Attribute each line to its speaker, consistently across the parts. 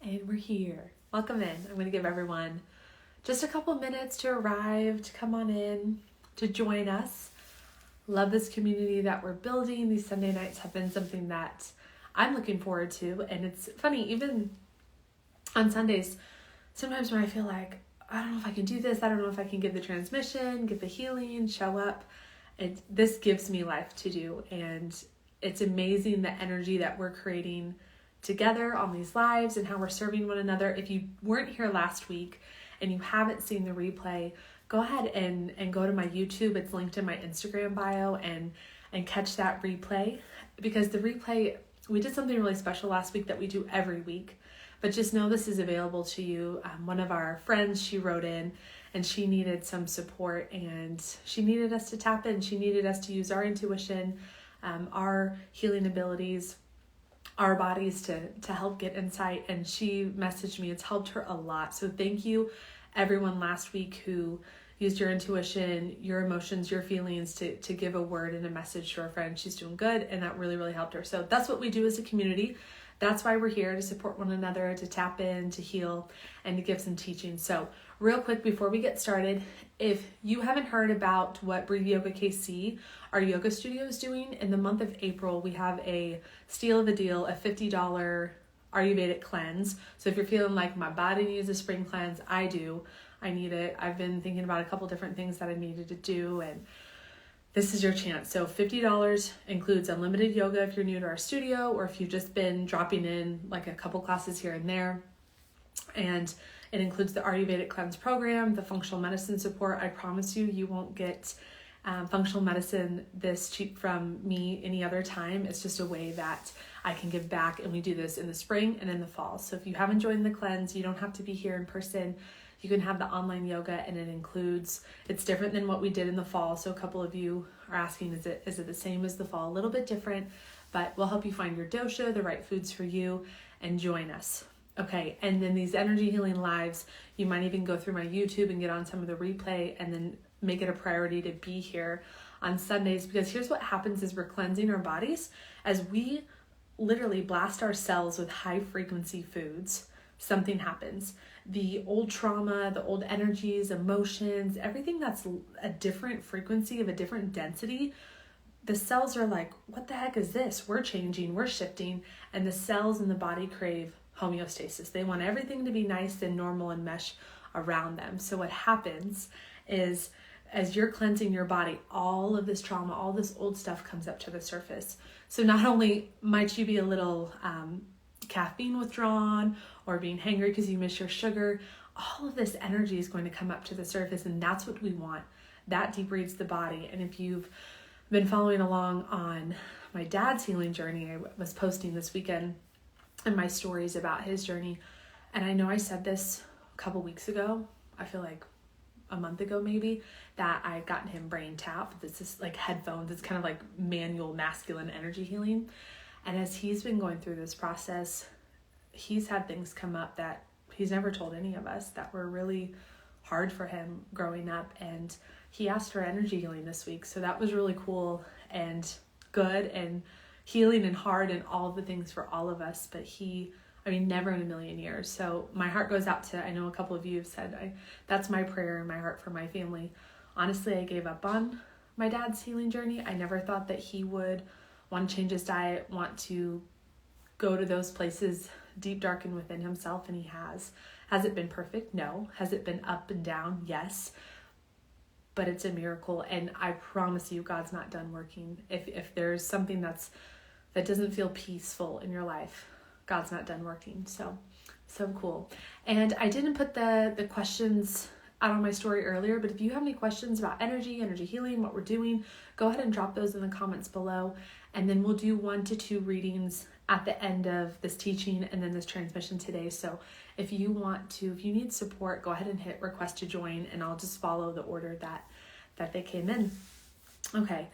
Speaker 1: And we're here. Welcome in. I'm going to give everyone just a couple minutes to arrive, to come on in, to join us. Love this community that we're building. These Sunday nights have been something that I'm looking forward to. And it's funny, even on Sundays, sometimes when I feel like, I don't know if I can do this, I don't know if I can give the transmission, give the healing, show up. This gives me life to do. And it's amazing the energy that we're creating together on these lives and how we're serving one another. If you weren't here last week and you haven't seen the replay, go ahead and go to my YouTube. It's linked in my Instagram bio and catch that replay, because the replay, we did something really special last week that we do every week, but just know this is available to you. One of our friends, she wrote in and she needed some support and she needed us to tap in. She needed us to use our intuition, our healing abilities, our bodies to help get insight. And she messaged me. It's helped her a lot. So thank you everyone last week who used your intuition, your emotions, your feelings to give a word and a message to her friend. She's doing good. And that really, really helped her. So that's what we do as a community. That's why we're here, to support one another, to tap in, to heal, and to give some teaching. So real quick, before we get started, if you haven't heard about what Breathe Yoga KC, our yoga studio, is doing, in the month of April, we have a steal of a deal, a $50 Ayurvedic cleanse. So if you're feeling like my body needs a spring cleanse, I do. I need it. I've been thinking about a couple different things that I needed to do, and this is your chance. So $50 includes unlimited yoga if you're new to our studio, or if you've just been dropping in like a couple classes here and there. And it includes the Ayurvedic cleanse program, the functional medicine support. I promise you, you won't get functional medicine this cheap from me any other time. It's just a way that I can give back, and we do this in the spring and in the fall. So if you haven't joined the cleanse, you don't have to be here in person. You can have the online yoga, and it includes, it's different than what we did in the fall. So a couple of you are asking, is it the same as the fall? A little bit different, but we'll help you find your dosha, the right foods for you, and join us. Okay, and then these energy healing lives, you might even go through my YouTube and get on some of the replay, and then make it a priority to be here on Sundays, because here's what happens is we're cleansing our bodies as we literally blast our cells with high frequency foods. Something happens. The old trauma, the old energies, emotions, everything that's a different frequency of a different density, the cells are like, what the heck is this? We're changing, we're shifting, and the cells in the body crave homeostasis. They want everything to be nice and normal and mesh around them. So what happens is, as you're cleansing your body, all of this trauma, all this old stuff comes up to the surface. So not only might you be a little caffeine withdrawn or being hangry because you miss your sugar, all of this energy is going to come up to the surface, and that's what we want. That debrides the body. And if you've been following along on my dad's healing journey, I was posting this weekend in my stories about his journey. And I know I said this a couple weeks ago, I feel like a month ago maybe, that I had gotten him brain tap. This is like headphones. It's kind of like manual masculine energy healing. And as he's been going through this process, he's had things come up that he's never told any of us that were really hard for him growing up. And he asked for energy healing this week. So that was really cool and good and healing and hard and all the things for all of us. But never in a million years. So my heart goes out to, I know a couple of you have said, that's my prayer in my heart for my family. Honestly, I gave up on my dad's healing journey. I never thought that he would want to change his diet, want to go to those places deep, dark, and within himself, and he has. Has it been perfect? No. Has it been up and down? Yes. But it's a miracle, and I promise you, God's not done working. If there's something that doesn't feel peaceful in your life, God's not done working. So cool. And I didn't put the questions out on my story earlier, but if you have any questions about energy healing, what we're doing, go ahead and drop those in the comments below. And then we'll do 1 to 2 readings at the end of this teaching and then this transmission today. So if you need support, go ahead and hit request to join, and I'll just follow the order that they came in. Okay.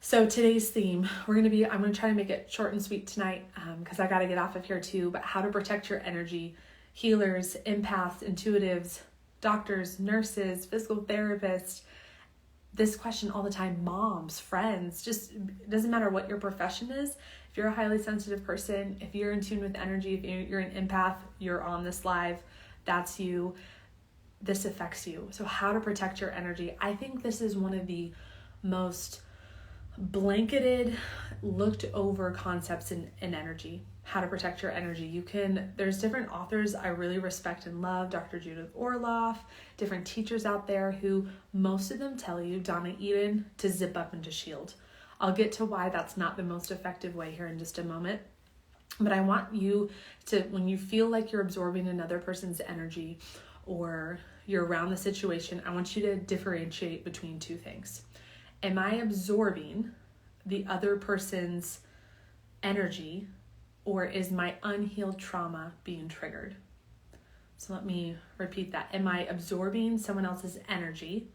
Speaker 1: So today's theme, I'm going to try to make it short and sweet tonight, because I got to get off of here too, but how to protect your energy. Healers, empaths, intuitives, doctors, nurses, physical therapists, this question all the time, moms, friends, just it doesn't matter what your profession is. If you're a highly sensitive person, if you're in tune with energy, if you're an empath, you're on this live, that's you. This affects you. So how to protect your energy. I think this is one of the most blanketed, looked over concepts in energy. How to protect your energy. There's different authors I really respect and love, Dr. Judith Orloff, different teachers out there who most of them tell you, Donna Eden, to zip up and to shield. I'll get to why that's not the most effective way here in just a moment. But I want you to, when you feel like you're absorbing another person's energy or you're around the situation, I want you to differentiate between two things. Am I absorbing the other person's energy, or is my unhealed trauma being triggered? So let me repeat that. Am I absorbing someone else's energy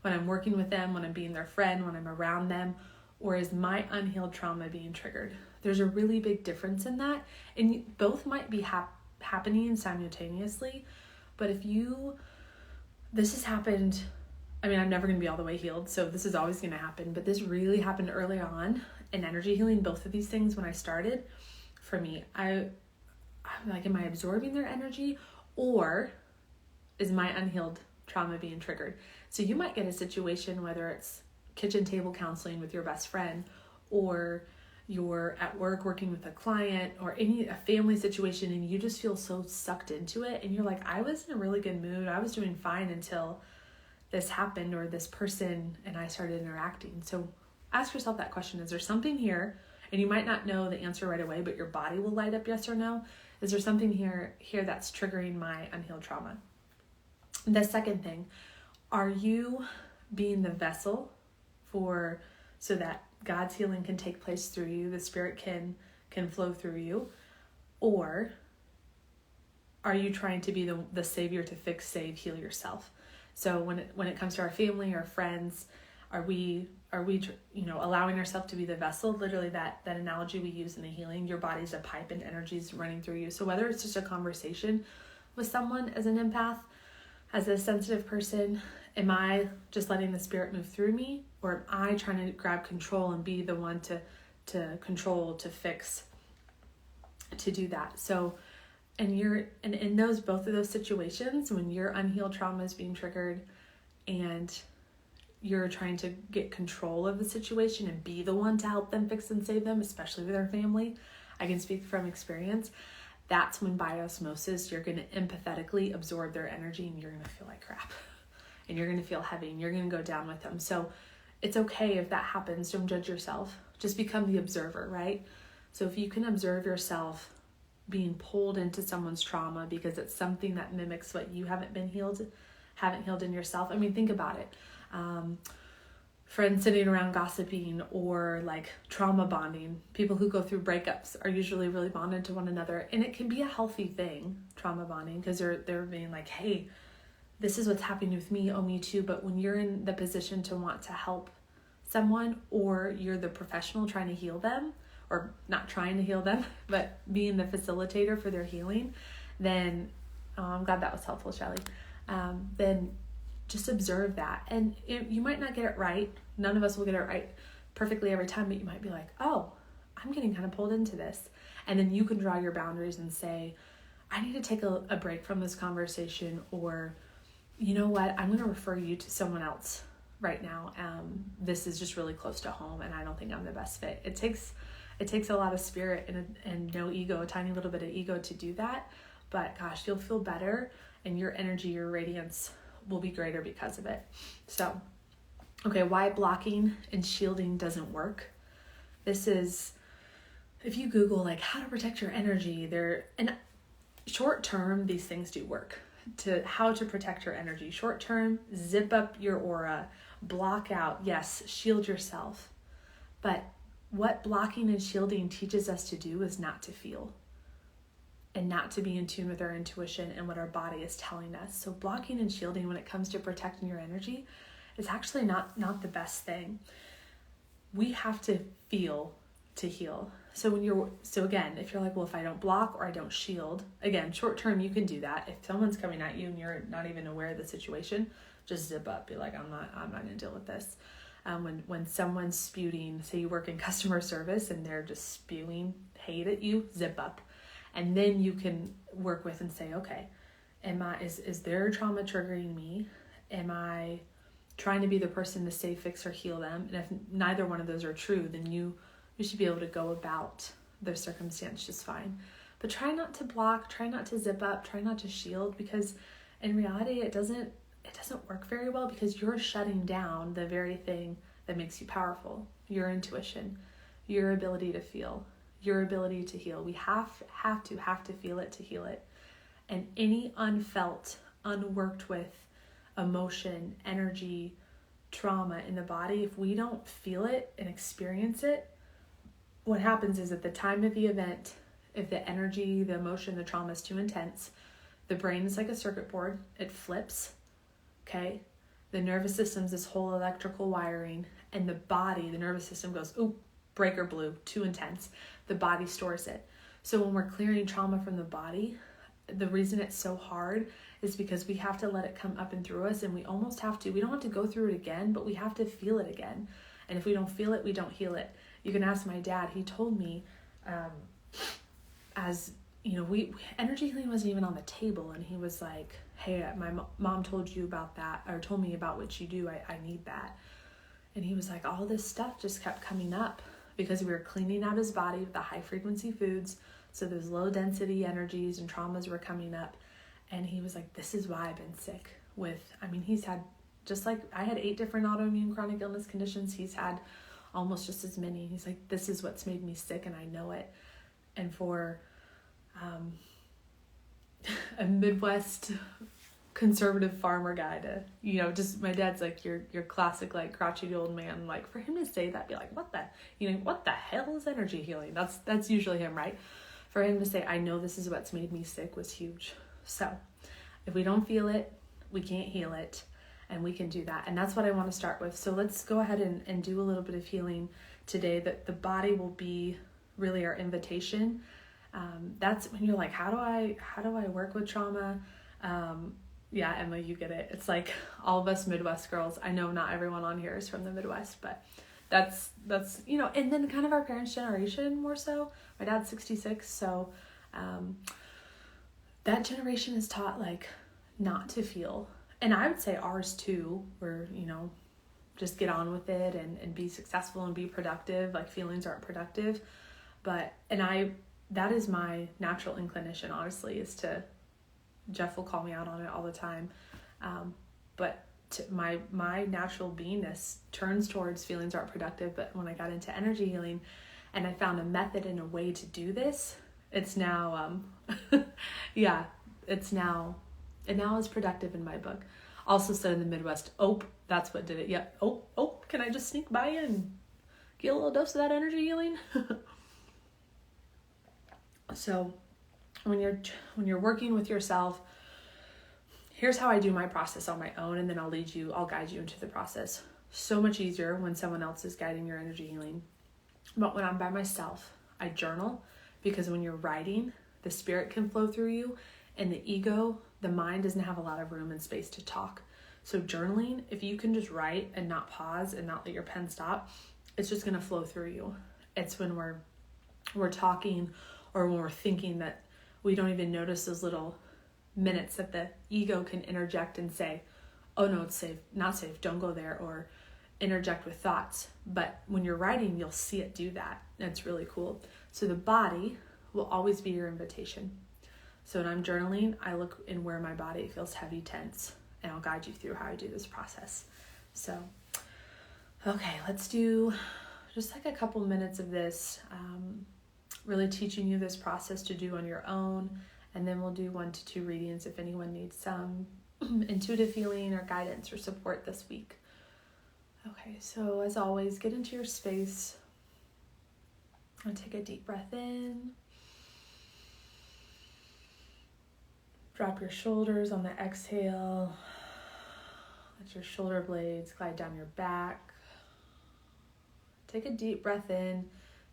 Speaker 1: when I'm working with them, when I'm being their friend, when I'm around them, or is my unhealed trauma being triggered? There's a really big difference in that, and both might be happening simultaneously, but this has happened, I mean, I'm never going to be all the way healed, so this is always going to happen, but this really happened early on in energy healing, both of these things when I started. For me, I'm like, am I absorbing their energy, or is my unhealed trauma being triggered? So you might get a situation, whether it's kitchen table counseling with your best friend, or you're at work working with a client, or a family situation, and you just feel so sucked into it, and you're like, I was in a really good mood, I was doing fine until this happened, or this person and I started interacting. So ask yourself that question. Is there something here, and you might not know the answer right away, but your body will light up yes or no. Is there something here that's triggering my unhealed trauma? The second thing, are you being the vessel so that God's healing can take place through you, the Spirit can flow through you, or are you trying to be the savior to fix, save, heal yourself? So when it comes to our family or friends, are we allowing ourselves to be the vessel? Literally that analogy we use in the healing, your body's a pipe and energy's running through you. So whether it's just a conversation with someone as an empath, as a sensitive person, am I just letting the Spirit move through me, or am I trying to grab control and be the one to control, to fix, to do that? So, and in both of those situations, when your unhealed trauma is being triggered and you're trying to get control of the situation and be the one to help them fix and save them, especially with our family, I can speak from experience, that's when by osmosis, you're going to empathetically absorb their energy, and you're going to feel like crap, and you're going to feel heavy, and you're going to go down with them. So it's okay if that happens. Don't judge yourself. Just become the observer, right? So if you can observe yourself being pulled into someone's trauma because it's something that mimics what you haven't healed in yourself. I mean, think about it. Friends sitting around gossiping, or like trauma bonding. People who go through breakups are usually really bonded to one another, and it can be a healthy thing, trauma bonding, because they're being like, hey, this is what's happening with me, oh, me too. But when you're in the position to want to help someone, or you're the professional trying to heal them, or not trying to heal them, but being the facilitator for their healing, then I'm glad that was helpful, Shelly. Then just observe that. And you might not get it right. None of us will get it right perfectly every time, but you might be like, oh, I'm getting kind of pulled into this. And then you can draw your boundaries and say, I need to take a break from this conversation, or you know what, I'm going to refer you to someone else right now. This is just really close to home, and I don't think I'm the best fit. It takes a lot of spirit and no ego, a tiny little bit of ego to do that. But gosh, you'll feel better, and your energy, your radiance will be greater because of it. So, okay, why blocking and shielding doesn't work. This is, if you Google like how to protect your energy, and short term, these things do work. To how to protect your energy. Short term, zip up your aura, block out, yes, shield yourself. But what blocking and shielding teaches us to do is not to feel, and not to be in tune with our intuition and what our body is telling us. So blocking and shielding when it comes to protecting your energy is actually not the best thing. We have to feel to heal. So again, if you're like, well, if I don't block or I don't shield, again, short term, you can do that. If someone's coming at you and you're not even aware of the situation, just zip up, be like, I'm not going to deal with this. When someone's spewing, say you work in customer service and they're just spewing hate at you, zip up. And then you can work with and say, okay, is their trauma triggering me? Am I trying to be the person to save, fix, or heal them? And if neither one of those are true, then you should be able to go about their circumstance just fine. But try not to block, try not to zip up, try not to shield, because in reality it doesn't work very well, because you're shutting down the very thing that makes you powerful. Your intuition, your ability to feel, your ability to heal. We have to feel it to heal it. And any unfelt, unworked with emotion, energy, trauma in the body, if we don't feel it and experience it, what happens is at the time of the event, if the energy, the emotion, the trauma is too intense, the brain is like a circuit board. It flips, okay? The nervous system's this whole electrical wiring, and the body, the nervous system goes, ooh, breaker blew, too intense. The body stores it. So when we're clearing trauma from the body, the reason it's so hard is because we have to let it come up and through us, and we don't have to go through it again, but we have to feel it again. And if we don't feel it, we don't heal it. You can ask my dad. He told me, as you know, energy healing wasn't even on the table, and he was like, hey, my mom told you about that, or told me about what you do. I need that. And he was like, all this stuff just kept coming up because we were cleaning out his body with the high frequency foods. So those low density energies and traumas were coming up. And he was like, this is why I've been sick he's had, just like I had 8 different autoimmune chronic illness conditions. He's had almost just as many. He's like, this is what's made me sick, and I know it. And for a Midwest conservative farmer guy to, just, my dad's like your classic, like, crotchety old man, like, for him to say that, be like, what the hell is energy healing? That's usually him, right? For him to say, I know this is what's made me sick, was huge. So if we don't feel it, we can't heal it, and we can do that. And that's what I want to start with. So let's go ahead and do a little bit of healing today. That the body will be really our invitation. That's when you're like, how do I work with trauma? Yeah, Emma, you get it. It's like all of us Midwest girls. I know not everyone on here is from the Midwest, but that's and then kind of our parents' generation more so. My dad's 66, so that generation is taught, like, not to feel. And I would say ours too, where, just get on with it and be successful and be productive. Like, feelings aren't productive. That is my natural inclination, honestly, is to, Jeff will call me out on it all the time. But my natural beingness turns towards feelings aren't productive. But when I got into energy healing and I found a method and a way to do this, it's now, it now is productive in my book. Also said in the Midwest, that's what did it. Yep. Can I just sneak by and get a little dose of that energy healing? So when you're working with yourself, here's how I do my process on my own, and then I'll guide you into the process. So much easier when someone else is guiding your energy healing. But when I'm by myself, I journal, because when you're writing, the spirit can flow through you, and the ego, the mind, doesn't have a lot of room and space to talk. So journaling, if you can just write and not pause and not let your pen stop, it's just going to flow through you. It's when we're talking or when we're thinking that we don't even notice those little minutes that the ego can interject and say, oh no, it's safe, not safe, don't go there, or interject with thoughts. But when you're writing, you'll see it do that. And it's really cool. So the body will always be your invitation. So when I'm journaling, I look in where my body feels heavy, tense, and I'll guide you through how I do this process. So, okay, let's do just like a couple minutes of this, really teaching you this process to do on your own. And then we'll do 1 to 2 readings if anyone needs some intuitive healing or guidance or support this week. Okay, so as always, get into your space and take a deep breath in. Drop your shoulders on the exhale. Let your shoulder blades glide down your back. Take a deep breath in.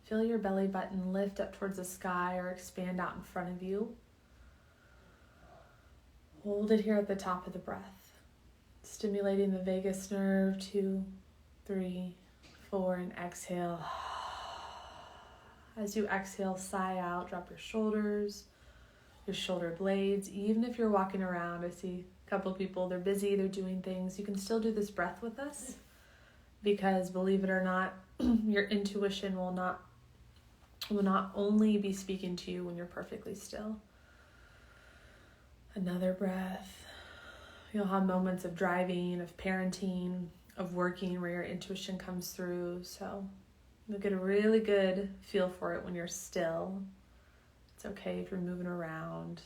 Speaker 1: Feel your belly button lift up towards the sky or expand out in front of you. Hold it here at the top of the breath, stimulating the vagus nerve to 3, 4, and exhale. As you exhale, sigh out, drop your shoulders, your shoulder blades. Even if you're walking around, I see a couple of people, they're busy, they're doing things. You can still do this breath with us because, believe it or not, your intuition will not only be speaking to you when you're perfectly still. Another breath. You'll have moments of driving, of parenting, of working where your intuition comes through. So you'll get a really good feel for it when you're still. It's okay if you're moving around.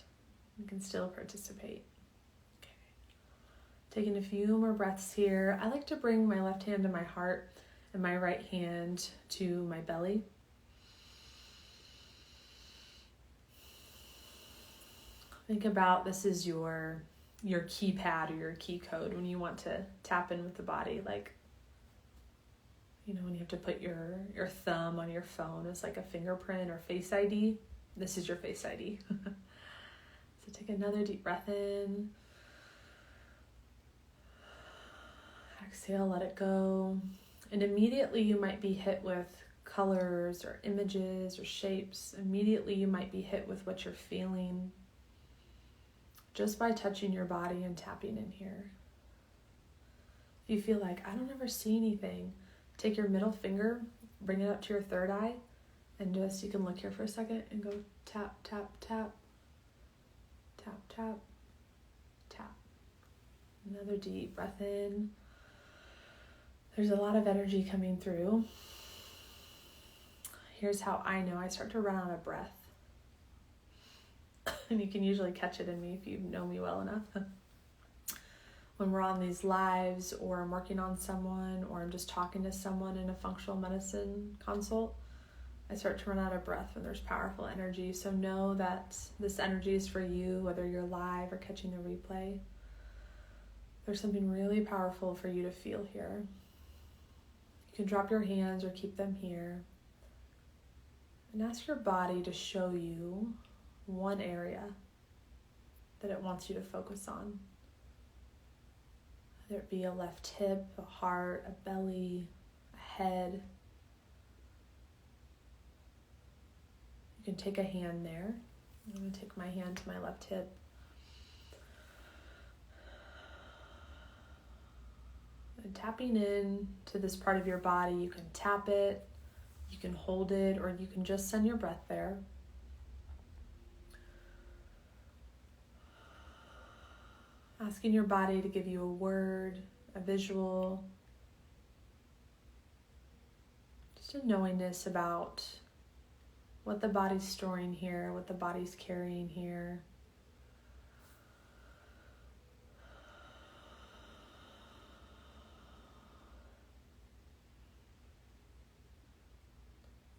Speaker 1: You can still participate. Okay. Taking a few more breaths here. I like to bring my left hand to my heart and my right hand to my belly. Think about this is your keypad or your key code when you want to tap in with the body. Like, you know, when you have to put your thumb on your phone as like a fingerprint or Face ID, this is your Face ID. So take another deep breath in. Exhale, let it go. And immediately you might be hit with colors or images or shapes. Immediately you might be hit with what you're feeling just by touching your body and tapping in here. If you feel like, I don't ever see anything, take your middle finger, bring it up to your third eye, and just, you can look here for a second and go tap, tap, tap, tap, tap, tap. Another deep breath in. There's a lot of energy coming through. Here's how I know I start to run out of breath. And you can usually catch it in me if you know me well enough. When we're on these lives, or I'm working on someone, or I'm just talking to someone in a functional medicine consult, I start to run out of breath when there's powerful energy. So know that this energy is for you, whether you're live or catching the replay. There's something really powerful for you to feel here. You can drop your hands or keep them here. And ask your body to show you one area that it wants you to focus on. Whether it be a left hip, a heart, a belly, a head. You can take a hand there. I'm going to take my hand to my left hip. And tapping in to this part of your body, you can tap it, you can hold it, or you can just send your breath there. Asking your body to give you a word, a visual, just a knowingness about what the body's storing here, what the body's carrying here.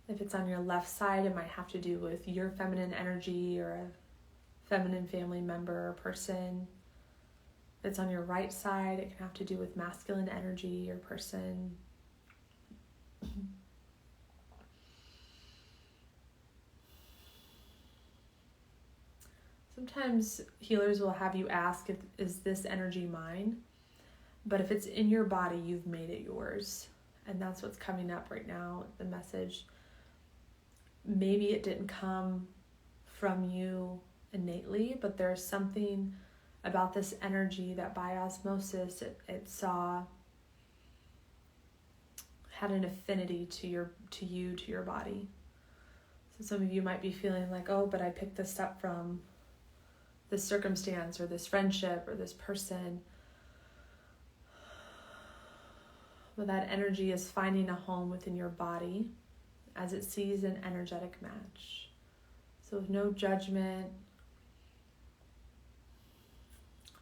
Speaker 1: If it's on your left side, it might have to do with your feminine energy or a feminine family member or person. If it's on your right side, it can have to do with masculine energy or person. Sometimes healers will have you ask, is this energy mine? But if it's in your body, you've made it yours. And that's what's coming up right now, the message. Maybe it didn't come from you innately, but there's something about this energy that by osmosis it saw had an affinity to your body. So some of you might be feeling like, oh, but I picked this up from this circumstance or this friendship or this person. But that energy is finding a home within your body as it sees an energetic match. So with no judgment,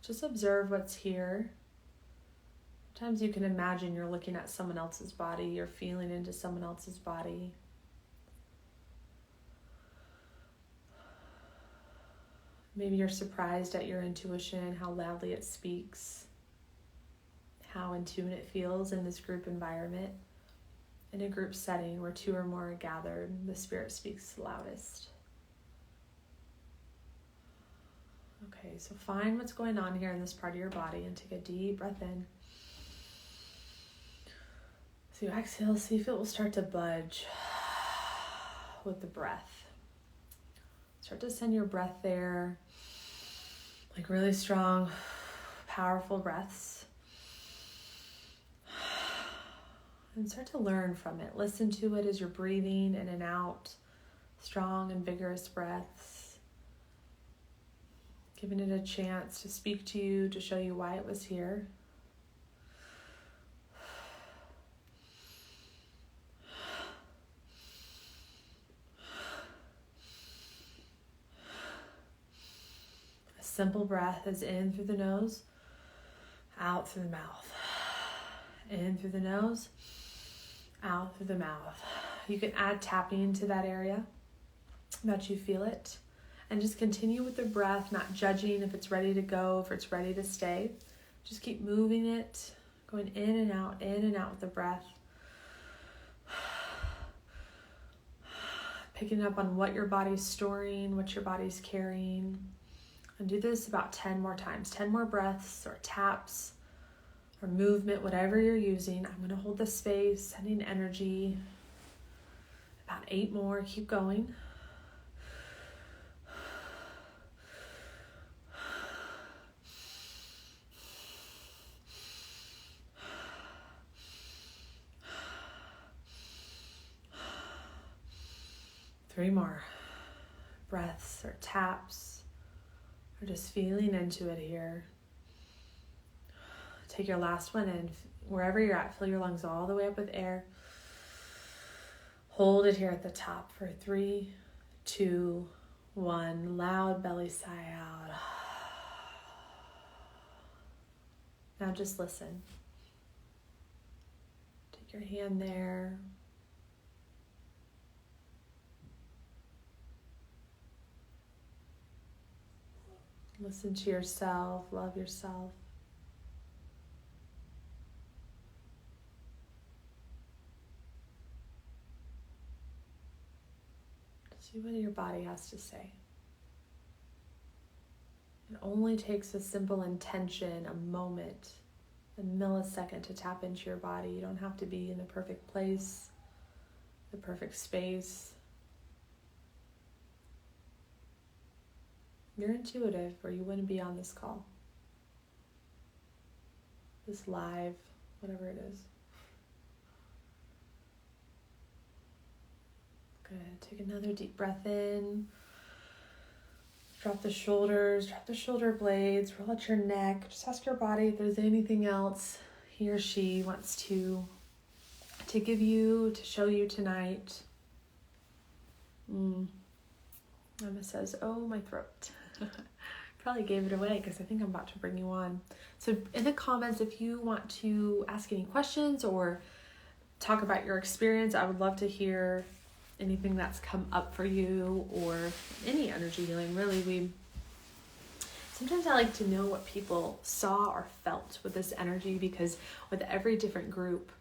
Speaker 1: just observe what's here. Sometimes you can imagine you're looking at someone else's body, you're feeling into someone else's body. Maybe you're surprised at your intuition, how loudly it speaks, how in tune it feels in this group environment. In a group setting where two or more are gathered, the spirit speaks the loudest. Okay, so find what's going on here in this part of your body and take a deep breath in. So you exhale, see if it will start to budge with the breath. Start to send your breath there, like really strong, powerful breaths. And start to learn from it. Listen to it as you're breathing in and out, strong and vigorous breaths. Giving it a chance to speak to you, to show you why it was here. A simple breath is in through the nose, out through the mouth. In through the nose, out through the mouth. You can add tapping to that area that you feel it. And just continue with the breath, not judging if it's ready to go, if it's ready to stay. Just keep moving it, going in and out with the breath. Picking up on what your body's storing, what your body's carrying. And do this about 10 more times. 10 more breaths or taps or movement, whatever you're using. I'm going to hold the space, sending energy. About 8 more. Keep going. Three more breaths or taps, or just feeling into it here. Take your last one and wherever you're at, fill your lungs all the way up with air. Hold it here at the top for 3, 2, 1. Loud belly sigh out. Now just listen. Take your hand there. Listen to yourself, love yourself. See what your body has to say. It only takes a simple intention, a moment, a millisecond to tap into your body. You don't have to be in the perfect place, the perfect space. You're intuitive, or you wouldn't be on this call. This live, whatever it is. Good. Take another deep breath in. Drop the shoulders, drop the shoulder blades, roll out your neck. Just ask your body if there's anything else he or she wants to give you, to show you tonight. Emma says, oh, my throat. Probably gave it away because I think I'm about to bring you on. So in the comments, if you want to ask any questions or talk about your experience, I would love to hear anything that's come up for you or any energy healing. Really, sometimes I like to know what people saw or felt with this energy, because with every different group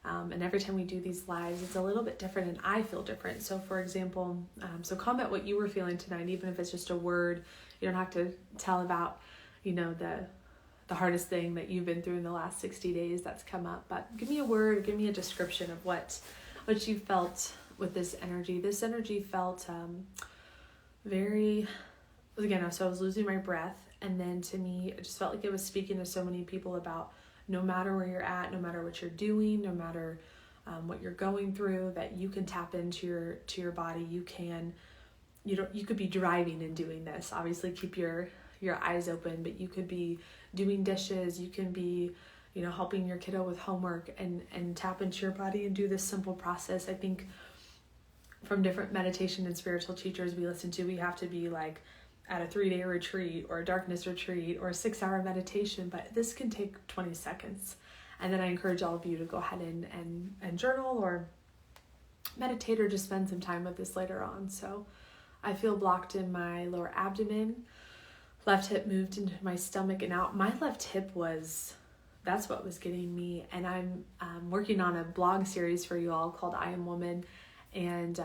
Speaker 1: and every time we do these lives, it's a little bit different and I feel different. So for example, so comment what you were feeling tonight, even if it's just a word. You don't have to tell about, the hardest thing that you've been through in the last 60 days that's come up, but give me a word, give me a description of what you felt with this energy. This energy felt very, again, so I was losing my breath, and then to me, it just felt like it was speaking to so many people about no matter where you're at, no matter what you're doing, no matter what you're going through, that you can tap into your body. You could be driving and doing this. Obviously, keep your eyes open, but you could be doing dishes. You can be, helping your kiddo with homework and tap into your body and do this simple process. I think from different meditation and spiritual teachers we listen to, we have to be like at a 3-day retreat or a darkness retreat or a 6-hour meditation, but this can take 20 seconds. And then I encourage all of you to go ahead and journal or meditate or just spend some time with this later on. So I feel blocked in my lower abdomen. Left hip moved into my stomach and out. My left hip that's what was getting me. And I'm working on a blog series for you all called I Am Woman. And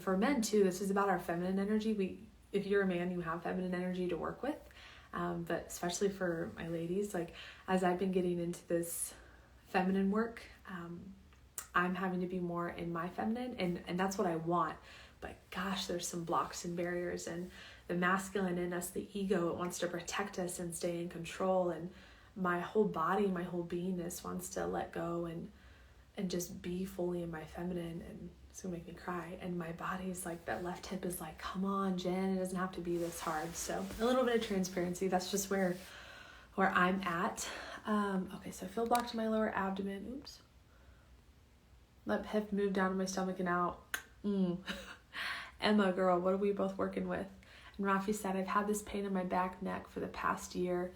Speaker 1: for men too, this is about our feminine energy. If you're a man, you have feminine energy to work with. But especially for my ladies, like as I've been getting into this feminine work, I'm having to be more in my feminine, and that's what I want. But gosh, there's some blocks and barriers, and the masculine in us, the ego, it wants to protect us and stay in control. And my whole body, my whole beingness wants to let go and just be fully in my feminine. And it's gonna make me cry. And my body's like, that left hip is like, come on, Jen, it doesn't have to be this hard. So a little bit of transparency. That's just where I'm at. Okay, so I feel blocked in my lower abdomen. Oops. Let hip move down to my stomach and out. Emma, girl, what are we both working with? And Rafi said, I've had this pain in my back neck for the past year,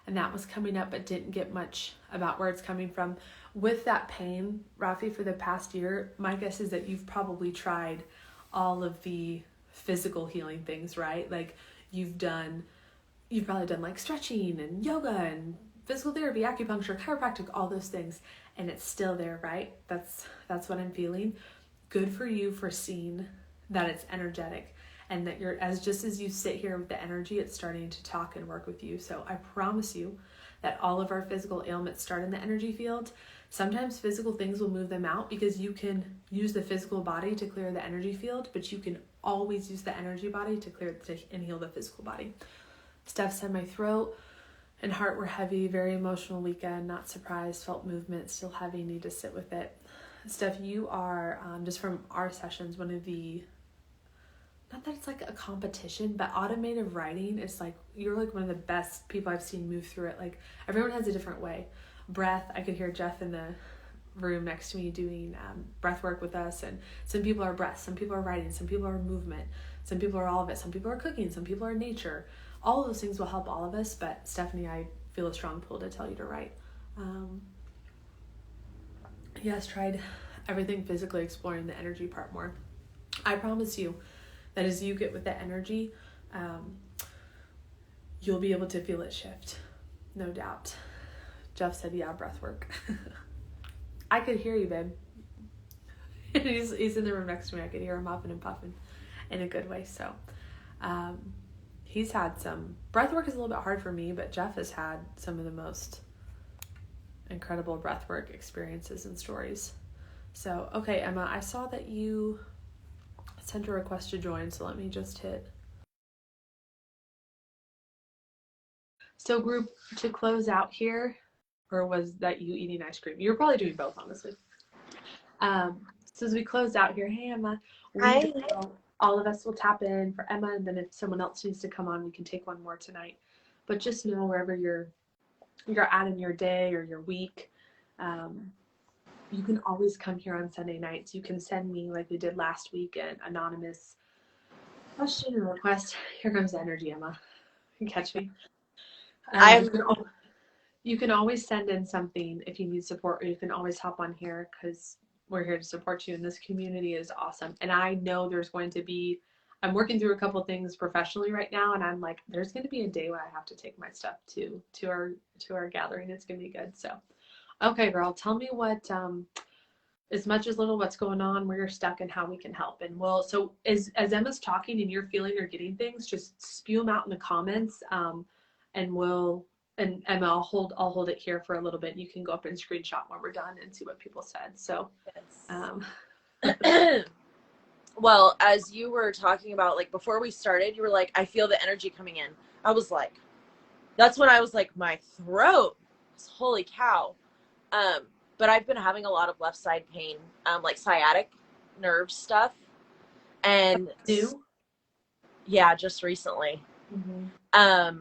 Speaker 1: and that was coming up, but didn't get much about where it's coming from. With that pain, Rafi, for the past year, my guess is that you've probably tried all of the physical healing things, right? Like you've probably done like stretching and yoga and physical therapy, acupuncture, chiropractic, all those things, and it's still there, right? That's what I'm feeling. Good for you for seeing that it's energetic, and that you're, just as you sit here with the energy, it's starting to talk and work with you. So I promise you that all of our physical ailments start in the energy field. Sometimes physical things will move them out because you can use the physical body to clear the energy field, but you can always use the energy body to clear and heal the physical body. Steph said my throat and heart were heavy, very emotional weekend, not surprised, felt movement, still heavy, need to sit with it. Steph, you are, just from our sessions, one of the, not that it's like a competition, but automated writing is like, you're like one of the best people I've seen move through it. Like everyone has a different way. Breath, I could hear Jeff in the room next to me doing breath work with us, and some people are breath, some people are writing, some people are movement, some people are all of it, some people are cooking, some people are nature. All of those things will help all of us, but Stephanie, I feel a strong pull to tell you to write. Yes, tried everything physically, exploring the energy part more. I promise you that as you get with the energy, you'll be able to feel it shift, no doubt. Jeff said, yeah, breath work. I could hear you, babe. he's in the room next to me. I could hear him huffing and puffing in a good way. So he's had some, breath work is a little bit hard for me, but Jeff has had some of the most incredible breathwork experiences and stories. So, okay, Emma, I saw that you sent a request to join, so let me just hit. So group, to close out here, or was that you eating ice cream? You're probably doing both, honestly. So as we close out here, hey Emma, all of us will tap in for Emma, and then if someone else needs to come on, we can take one more tonight. But just know wherever you're at in your day or your week, you can always come here on Sunday nights. You can send me, like we did last week, an anonymous question or request. Here comes the energy, Emma. You catch me? You can always send in something if you need support, or you can always hop on here because we're here to support you, and this community is awesome. And I know there's going to be, I'm working through a couple things professionally right now, and I'm like, there's going to be a day where I have to take my stuff to our gathering. It's going to be good. So, okay, girl, tell me what, as much as little, what's going on, where you're stuck, and how we can help. And so as Emma's talking and you're feeling or getting things, just spew them out in the comments, and Emma, I'll hold it here for a little bit. You can go up and screenshot when we're done and see what people said. So,
Speaker 2: yes. Well, as you were talking about, like before we started, you were like, I feel the energy coming in. I was like, that's when I was like, my throat, holy cow. But I've been having a lot of left side pain, like sciatic nerve stuff. And yeah, just recently. Mm-hmm.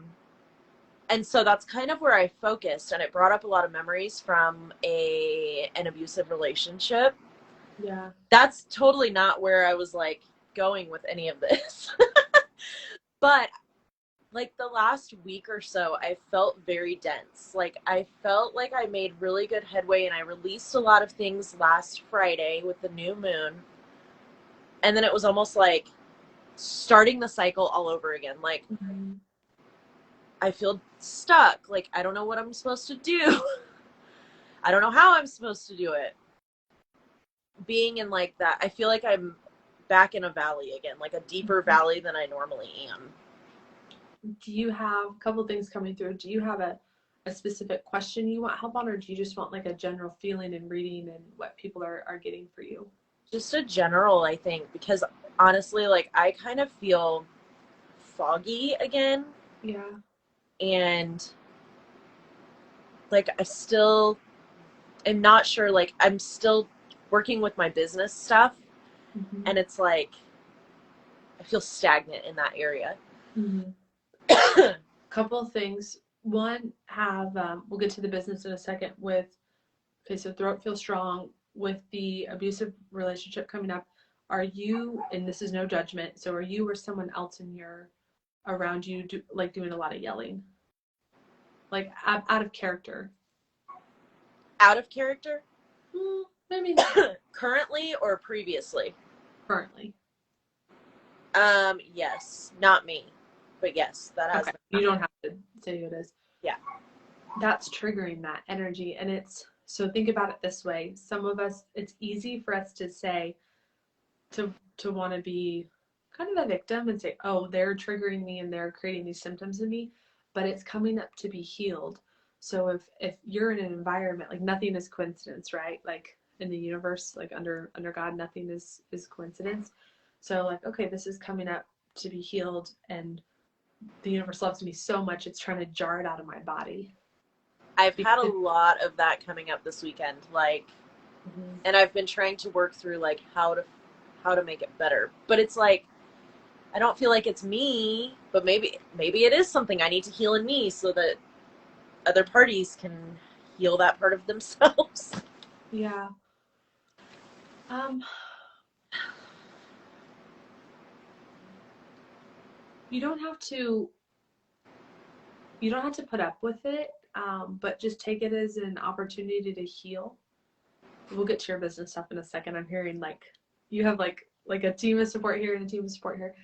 Speaker 2: And so that's kind of where I focused, and it brought up a lot of memories from an abusive relationship.
Speaker 1: Yeah.
Speaker 2: That's totally not where I was like going with any of this. But like the last week or so, I felt very dense. Like I felt like I made really good headway, and I released a lot of things last Friday with the new moon. And then it was almost like starting the cycle all over again. Like, mm-hmm. I feel stuck. Like, I don't know what I'm supposed to do. I don't know how I'm supposed to do it. Being in like that, I feel like I'm back in a valley again, like a deeper valley than I normally am.
Speaker 1: Do you have a couple things coming through? Do you have a a specific question you want help on, or do you just want like a general feeling and reading and what people are getting for you?
Speaker 2: Just a general, I think, because honestly, like I kind of feel foggy again,
Speaker 1: Yeah.
Speaker 2: and like I still am not sure, like I'm still working with my business stuff,
Speaker 1: Mm-hmm.
Speaker 2: and it's like I feel stagnant in that area.
Speaker 1: Mm-hmm. Couple of things. One, have we'll get to the business in a second. With okay, so throat feels strong with the abusive relationship coming up. Are you, and this is no judgment, so are you or someone else in your around you like doing a lot of yelling, like out of character?
Speaker 2: Out of character?
Speaker 1: Maybe not
Speaker 2: Currently or previously?
Speaker 1: currently.
Speaker 2: Yes, not me, but yes, that has
Speaker 1: Okay,
Speaker 2: been
Speaker 1: you don't
Speaker 2: happening.
Speaker 1: have to say who it is.
Speaker 2: Yeah.
Speaker 1: That's triggering that energy, and it's so think about it this way. Some of us, it's easy for us to say to want to be kind of a victim and say, oh, they're triggering me and they're creating these symptoms in me, but it's coming up to be healed. So if you're in an environment, like nothing is coincidence, right? Like in the universe, like under God, nothing is coincidence. So like, okay, this is coming up to be healed, and the universe loves me so much it's trying to jar it out of my body.
Speaker 2: I've had a
Speaker 1: Because,
Speaker 2: lot of that coming up this weekend, like,
Speaker 1: mm-hmm.
Speaker 2: and I've been trying to work through like how to make it better. But it's like I don't feel like it's me, but maybe it is something I need to heal in me so that other parties can heal that part of themselves.
Speaker 1: Yeah. Um, you don't have to put up with it, but just take it as an opportunity to heal. We'll get to your business stuff in a second. I'm hearing like you have like a team of support here and a team of support here.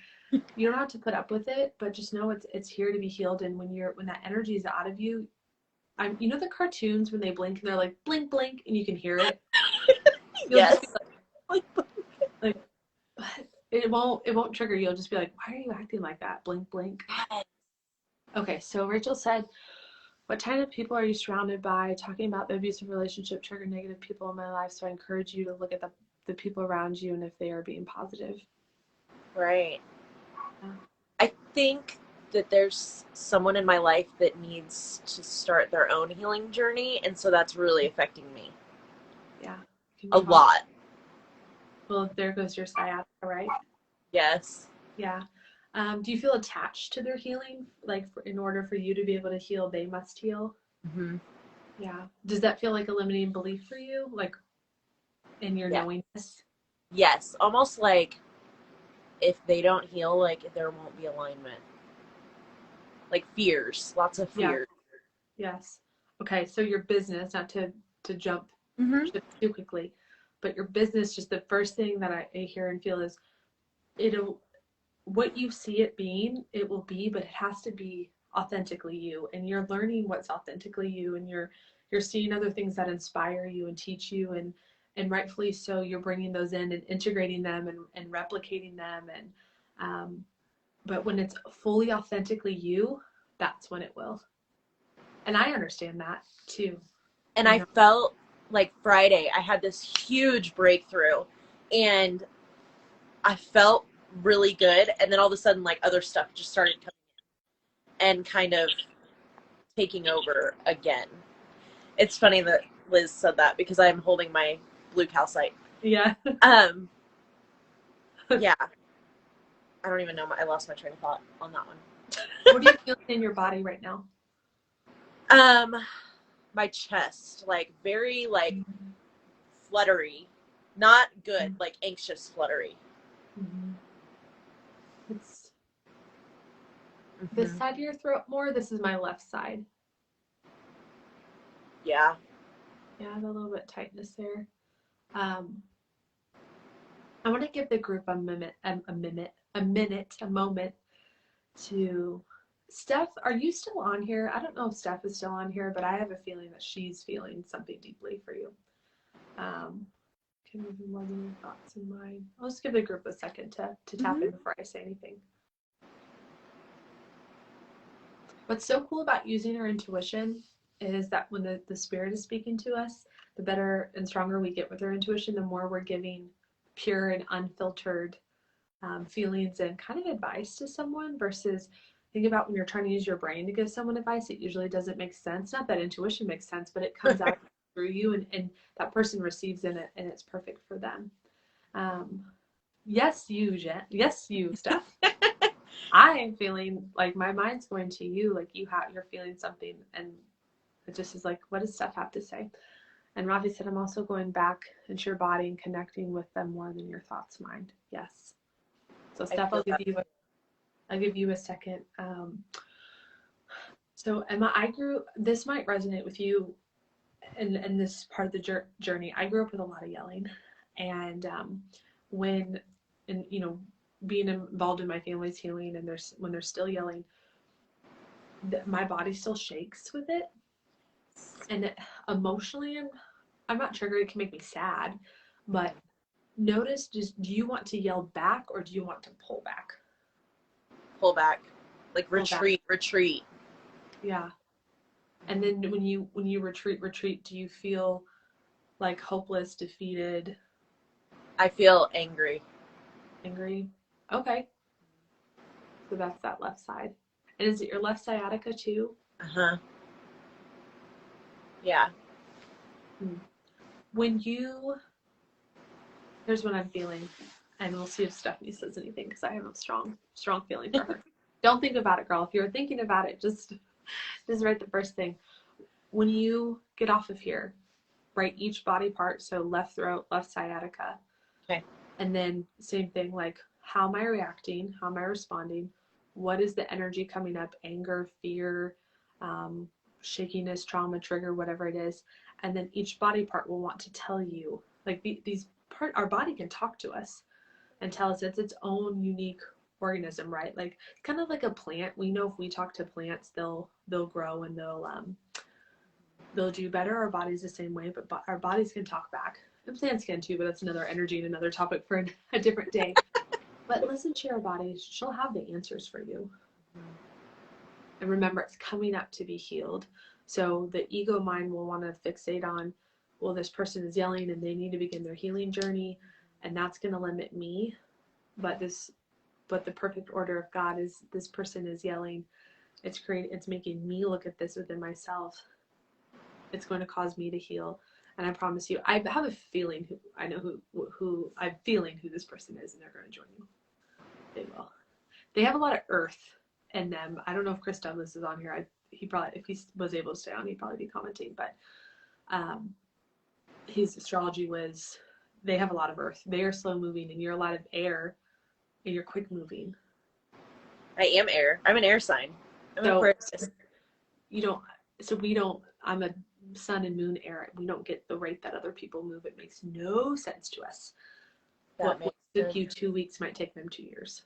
Speaker 1: You don't have to put up with it, but just know it's here to be healed. And when that energy is out of you, you know the cartoons when they blink and they're like blink blink and you can hear it. You'll just be
Speaker 2: Yes.
Speaker 1: like it won't trigger you. You'll just be like, why are you acting like that? Blink blink. Okay, so Rachel said, what kind of people are you surrounded by? Talking about the abusive relationship triggered negative people in my life, so I encourage you to look at the people around you and if they are being positive.
Speaker 2: Right.
Speaker 1: Yeah.
Speaker 2: I think that there's someone in my life that needs to start their own healing journey, and so that's really affecting me
Speaker 1: Yeah. Can
Speaker 2: a
Speaker 1: be hard.
Speaker 2: lot.
Speaker 1: Well, there goes your sciatica, right?
Speaker 2: Yes.
Speaker 1: Yeah. Do you feel attached to their healing? Like in order for you to be able to heal, they must heal?
Speaker 2: Mm-hmm.
Speaker 1: Yeah. Does that feel like a limiting belief for you? Like in your
Speaker 2: Yeah.
Speaker 1: knowingness?
Speaker 2: Yes. Almost like if they don't heal, like there won't be alignment. Like fears, lots of
Speaker 1: Yeah.
Speaker 2: fears.
Speaker 1: Yes. Okay. So your business, not to jump
Speaker 2: Mm-hmm.
Speaker 1: ship too quickly, but your business, just the first thing that I hear and feel is it'll what you see it being, it will be, but it has to be authentically you. And you're learning what's authentically you, and you're seeing other things that inspire you and teach you, and rightfully so, you're bringing those in and integrating them and replicating them. And but when it's fully authentically you, that's when it will. And I understand that too.
Speaker 2: And
Speaker 1: You
Speaker 2: I
Speaker 1: know,
Speaker 2: felt like Friday, I had this huge breakthrough, and I felt really good. And then all of a sudden, like other stuff just started coming and kind of taking over again. It's funny that Liz said that because I'm holding my blue calcite.
Speaker 1: yeah.
Speaker 2: Um, yeah, I don't even know. I lost my train of thought on that one.
Speaker 1: What do you feel in your body right now?
Speaker 2: Um, my chest, like very like fluttery, not good, like anxious fluttery.
Speaker 1: Mm-hmm. It's this
Speaker 2: Mm-hmm.
Speaker 1: side of your throat more. This is my left side.
Speaker 2: Yeah.
Speaker 1: Yeah, I have a little bit of tightness there. Um, I want to give the group a moment to Steph. Are you still on here? I don't know if Steph is still on here, but I have a feeling that she's feeling something deeply for you. Can move more than your thoughts and mine. I'll just give the group a second to tap
Speaker 2: Mm-hmm.
Speaker 1: in before I say anything. What's so cool about using our intuition is that when the spirit is speaking to us, the better and stronger we get with our intuition, the more we're giving pure and unfiltered feelings and kind of advice to someone versus think about when you're trying to use your brain to give someone advice, it usually doesn't make sense. Not that intuition makes sense, but it comes out through you and that person receives in it and it's perfect for them. Yes, you, Jen. Yes, you, Steph. I am feeling like my mind's going to you, like you're feeling something, and it just is like, what does Steph have to say? And Rafi said, I'm also going back into your body and connecting with them more than your thoughts mind. Yes. So Steph, I'll give you a second. So Emma, this might resonate with you in this part of the journey. I grew up with a lot of yelling, and when, and being involved in my family's healing, and when they're still yelling, my body still shakes with it, and emotionally, I'm not sure, it can make me sad, but notice, do you want to yell back or do you want to pull back?
Speaker 2: Pull back, like retreat.
Speaker 1: Yeah. And then when you retreat, do you feel like hopeless, defeated?
Speaker 2: I feel angry.
Speaker 1: Okay. So that's that left side. And is it your left sciatica too?
Speaker 2: Yeah.
Speaker 1: Here's what I'm feeling, and we'll see if Stephanie says anything because I have a strong feeling for her. Don't think about it, girl. If you're thinking about it, just write the first thing. When you get off of here, write each body part, so left throat, left sciatica.
Speaker 2: Okay.
Speaker 1: And then same thing, like, how am I reacting? How am I responding? What is the energy coming up? Anger, fear, shakiness, trauma, trigger, whatever it is. And then each body part will want to tell you, like our body can talk to us and tell us it's its own unique organism, right? Like kind of like a plant. We know if we talk to plants, they'll grow and they'll do better. Our body's the same way, but our bodies can talk back. And plants can too, but that's another energy and another topic for a different day. But listen to your body. She'll have the answers for you. And remember, it's coming up to be healed. So the ego mind will want to fixate on, well, this person is yelling and they need to begin their healing journey, and that's going to limit me. But the perfect order of God is, this person is yelling. It's making me look at this within myself. It's going to cause me to heal. And I promise you, I have a feeling who I'm feeling who this person is, and they're going to join you. They will. They have a lot of earth in them. I don't know if Chris Douglas is on here. He probably, if he was able to stay on, he'd probably be commenting. But his astrology was, they have a lot of earth. They are slow moving, and you're a lot of air, and you're quick moving.
Speaker 2: I am air. I'm an air sign. I'm Aquarius.
Speaker 1: I'm a sun and moon air. We don't get the rate that other people move. It makes no sense to us. What took you 2 weeks might take them 2 years.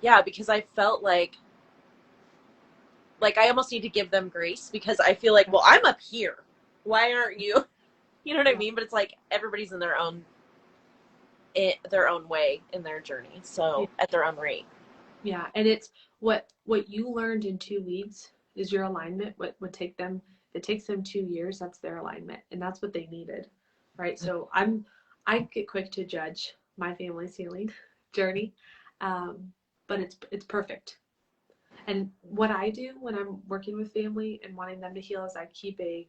Speaker 2: Yeah, because I felt like I almost need to give them grace, because I feel like, well, I'm up here. Why aren't you? You know what I mean? But it's like everybody's in their own way in their journey. So at their own rate.
Speaker 1: Yeah, and it's what you learned in 2 weeks is your alignment. What would take them, it takes them 2 years, that's their alignment, and that's what they needed, right? So I get quick to judge my family's healing journey, but it's perfect. And what I do when I'm working with family and wanting them to heal is I keep a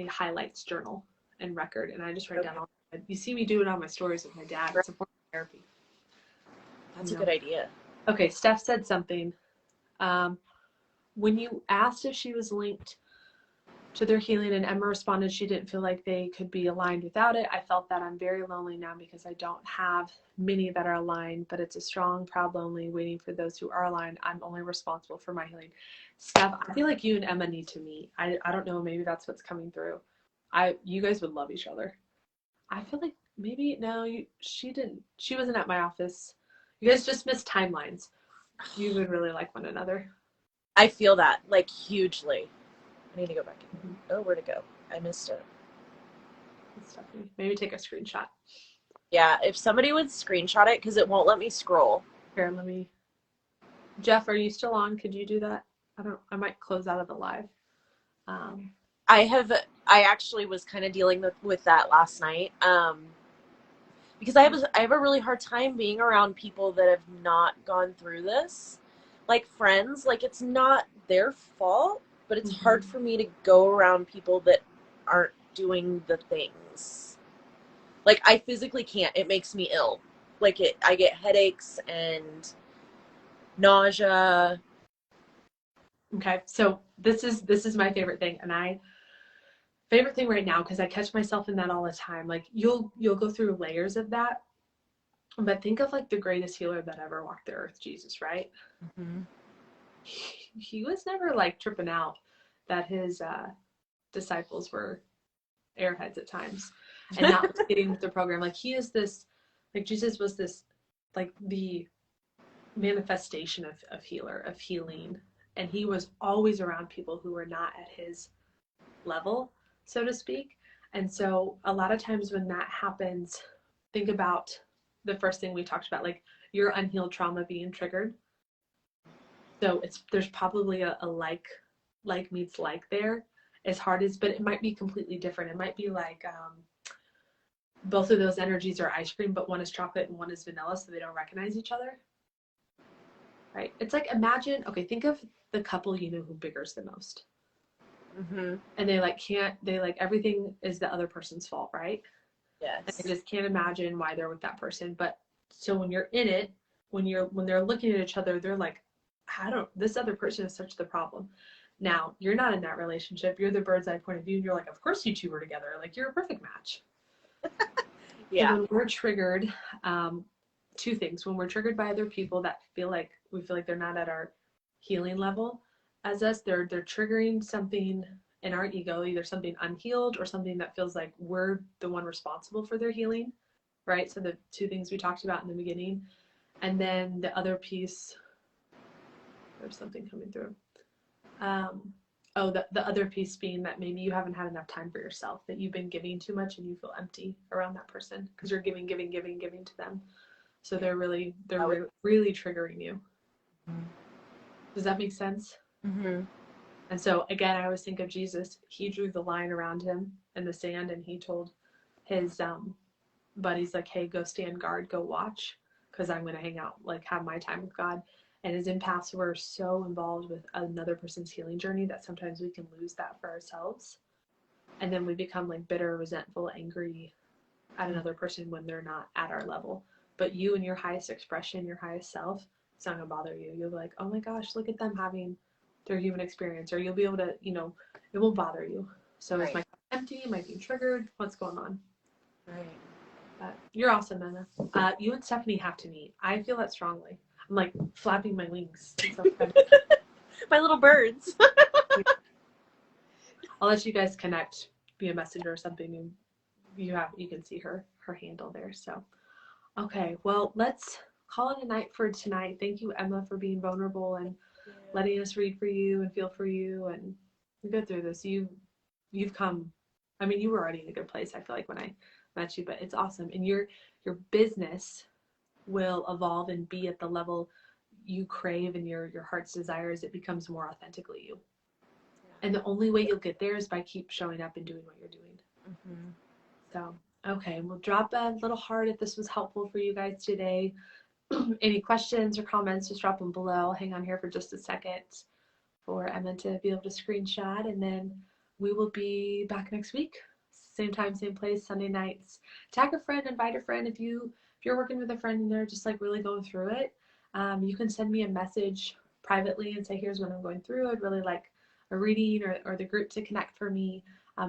Speaker 1: highlights journal and record, and I just write down all. You see me do it on my stories with my dad. It's a form of therapy.
Speaker 2: That's a good idea.
Speaker 1: Okay, Steph said something. When you asked if she was linked to their healing, and Emma responded she didn't feel like they could be aligned without it, I felt that I'm very lonely now because I don't have many that are aligned, but it's a strong, proud, lonely, waiting for those who are aligned. I'm only responsible for my healing. Steph, I feel like you and Emma need to meet. I don't know, maybe that's what's coming through. You guys would love each other. I feel like maybe, no, she wasn't at my office. You guys just missed timelines. You would really like one another.
Speaker 2: I feel that, like, hugely. I need to go back. Oh, where'd it go? I missed it.
Speaker 1: Maybe take a screenshot.
Speaker 2: Yeah, if somebody would screenshot it, because it won't let me scroll.
Speaker 1: Here, Jeff, are you still on? Could you do that? I might close out of the live.
Speaker 2: I actually was kind of dealing with that last night. Because I have a really hard time being around people that have not gone through this. Like friends, like it's not their fault, but it's hard for me to go around people that aren't doing the things. Like I physically can't. It makes me ill. I get headaches and nausea.
Speaker 1: Okay, so this is my favorite thing, and favorite thing right now because I catch myself in that all the time. Like you'll go through layers of that, but think of like the greatest healer that ever walked the earth, Jesus, right?
Speaker 2: Mm-hmm.
Speaker 1: He was never like tripping out that his disciples were airheads at times and not getting with the program. Like he is this, like Jesus was this, like the manifestation of healer, of healing. And he was always around people who were not at his level, so to speak. And so a lot of times when that happens, think about the first thing we talked about, like your unhealed trauma being triggered. So there's probably a like meets like there, as hard as, but it might be completely different. It might be like both of those energies are ice cream, but one is chocolate and one is vanilla, so they don't recognize each other. Right? It's like imagine, okay, think of the couple you know who bickers the most.
Speaker 2: Mm-hmm.
Speaker 1: And they like can't, they like everything is the other person's fault, right?
Speaker 2: Yes.
Speaker 1: And I just can't imagine why they're with that person. But so when you're in it, when they're looking at each other, they're like, I don't, this other person is such the problem. Now you're not in that relationship. You're the bird's eye point of view, and you're like, of course you two were together. Like you're a perfect match.
Speaker 2: Yeah.
Speaker 1: So when we're triggered, two things. When we're triggered by other people that feel like they're not at our healing level as us, they're triggering something in our ego, either something unhealed or something that feels like we're the one responsible for their healing, right? So the two things we talked about in the beginning. And then the other piece, there's something coming through. The other piece being that maybe you haven't had enough time for yourself, that you've been giving too much and you feel empty around that person because you're giving to them. So they're really triggering you.
Speaker 2: Mm-hmm.
Speaker 1: Does that make sense?
Speaker 2: Mm-hmm.
Speaker 1: And so again, I always think of Jesus. He drew the line around him in the sand, and he told his buddies like, "Hey, go stand guard, go watch, because I'm going to hang out, like have my time with God." And his empaths were so involved with another person's healing journey that sometimes we can lose that for ourselves, and then we become like bitter, resentful, angry at another person when they're not at our level. But you and your highest expression, your highest self, it's not gonna bother you. You'll be like, oh my gosh, look at them having their human experience, or you'll be able to, it won't bother you. So right. Is my cup empty? Am I being triggered? What's going on?
Speaker 2: Right.
Speaker 1: You're awesome, Anna. You and Stephanie have to meet. I feel that strongly. I'm like flapping my wings.
Speaker 2: My little birds.
Speaker 1: I'll let you guys connect via messenger or something, and you can see her handle there. So okay, well, let's call it a night for tonight. Thank you, Emma, for being vulnerable and letting us read for you and feel for you and go through this. You've come, I mean, you were already in a good place, I feel like, when I met you, but it's awesome. And your business will evolve and be at the level you crave and your heart's desire as it becomes more authentically you. And the only way you'll get there is by keep showing up and doing what you're doing. Mm-hmm. So, okay, we'll drop a little heart if this was helpful for you guys today. Any questions or comments, just drop them below. I'll hang on here for just a second for Emma to be able to screenshot, and then we will be back next week. Same time, same place, Sunday nights. Tag a friend, invite a friend. If you're working with a friend and they're just like really going through it, you can send me a message privately and say, here's what I'm going through. I'd really like a reading or the group to connect for me.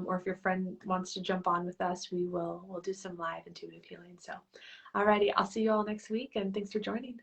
Speaker 1: Or if your friend wants to jump on with us, we'll do some live intuitive healing. So, alrighty, I'll see you all next week, and thanks for joining.